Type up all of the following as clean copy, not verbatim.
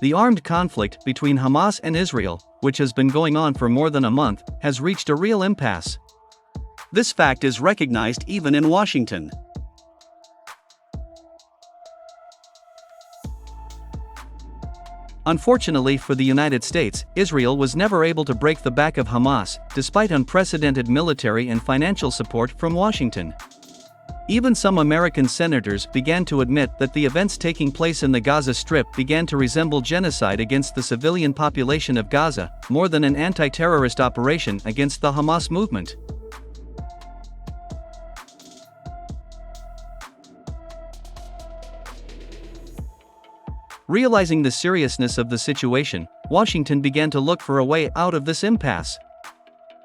the armed conflict between Hamas and Israel, which has been going on for more than a month, has reached a real impasse. This fact is recognized even in Washington. Unfortunately for the United States, Israel was never able to break the back of Hamas, despite unprecedented military and financial support from Washington. Even some American senators began to admit that the events taking place in the Gaza Strip began to resemble genocide against the civilian population of Gaza, more than an anti-terrorist operation against the Hamas movement. Realizing the seriousness of the situation, Washington began to look for a way out of this impasse.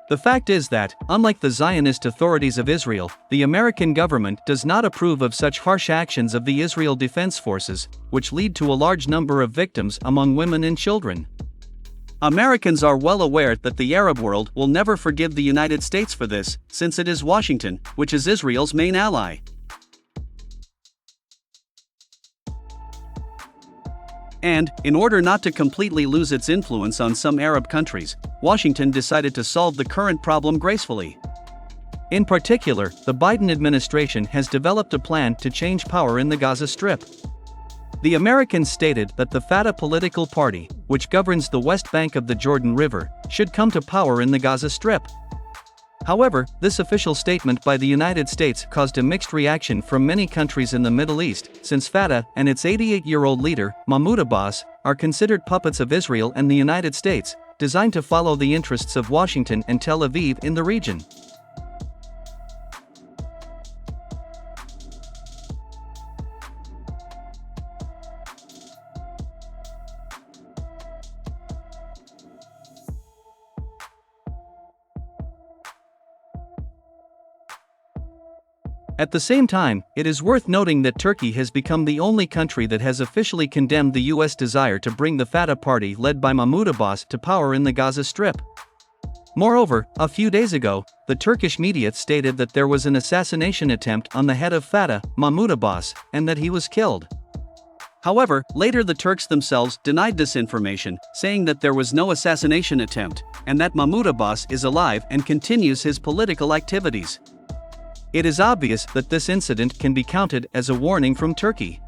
The fact is that, unlike the Zionist authorities of Israel, the American government does not approve of such harsh actions of the Israel Defense Forces, which lead to a large number of victims among women and children. Americans are well aware that the Arab world will never forgive the United States for this, since it is Washington, which is Israel's main ally. And, in order not to completely lose its influence on some Arab countries, Washington decided to solve the current problem gracefully. In particular, the Biden administration has developed a plan to change power in the Gaza Strip. The Americans stated that the Fatah political party, which governs the West Bank of the Jordan River, should come to power in the Gaza Strip. However, this official statement by the United States caused a mixed reaction from many countries in the Middle East, since Fatah and its 88-year-old leader, Mahmoud Abbas, are considered puppets of Israel and the United States, designed to follow the interests of Washington and Tel Aviv in the region. At the same time, it is worth noting that Turkey has become the only country that has officially condemned the U.S. desire to bring the Fatah party led by Mahmoud Abbas to power in the Gaza Strip. Moreover, a few days ago, the Turkish media stated that there was an assassination attempt on the head of Fatah, Mahmoud Abbas, and that he was killed. However, later the Turks themselves denied this information, saying that there was no assassination attempt, and that Mahmoud Abbas is alive and continues his political activities. It is obvious that this incident can be counted as a warning from Turkey.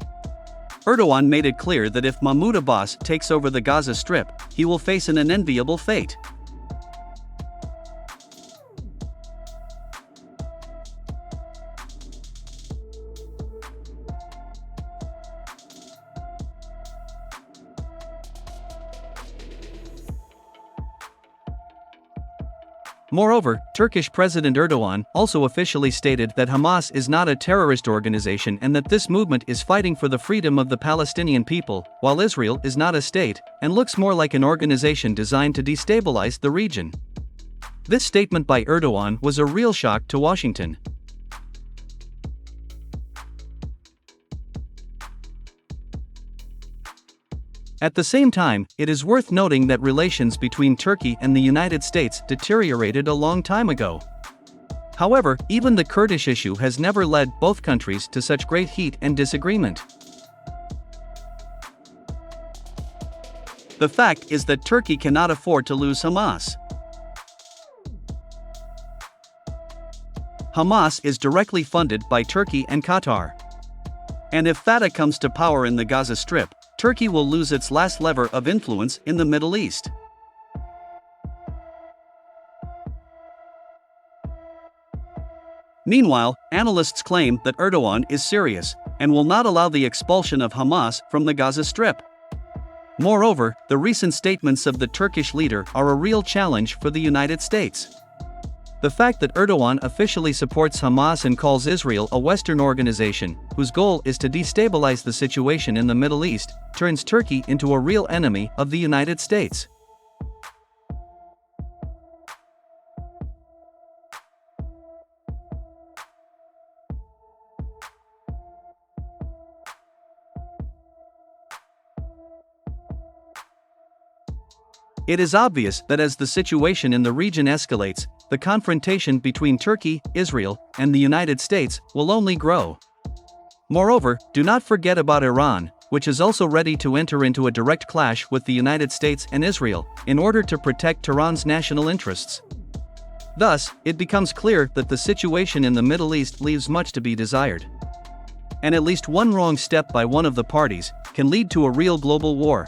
Erdogan made it clear that if Mahmoud Abbas takes over the Gaza Strip, he will face an unenviable fate. Moreover, Turkish President Erdogan also officially stated that Hamas is not a terrorist organization and that this movement is fighting for the freedom of the Palestinian people, while Israel is not a state, and looks more like an organization designed to destabilize the region. This statement by Erdogan was a real shock to Washington. At the same time, it is worth noting that relations between Turkey and the United States deteriorated a long time ago. However, even the Kurdish issue has never led both countries to such great heat and disagreement. The fact is that Turkey cannot afford to lose Hamas. Hamas is directly funded by Turkey and Qatar. And if Fatah comes to power in the Gaza Strip, Turkey will lose its last lever of influence in the Middle East. Meanwhile, analysts claim that Erdogan is serious and will not allow the expulsion of Hamas from the Gaza Strip. Moreover, the recent statements of the Turkish leader are a real challenge for the United States. The fact that Erdogan officially supports Hamas and calls Israel a Western organization, whose goal is to destabilize the situation in the Middle East, turns Turkey into a real enemy of the United States. It is obvious that as the situation in the region escalates, the confrontation between Turkey, Israel, and the United States will only grow. Moreover, do not forget about Iran, which is also ready to enter into a direct clash with the United States and Israel, in order to protect Tehran's national interests. Thus, it becomes clear that the situation in the Middle East leaves much to be desired. And at least one wrong step by one of the parties can lead to a real global war.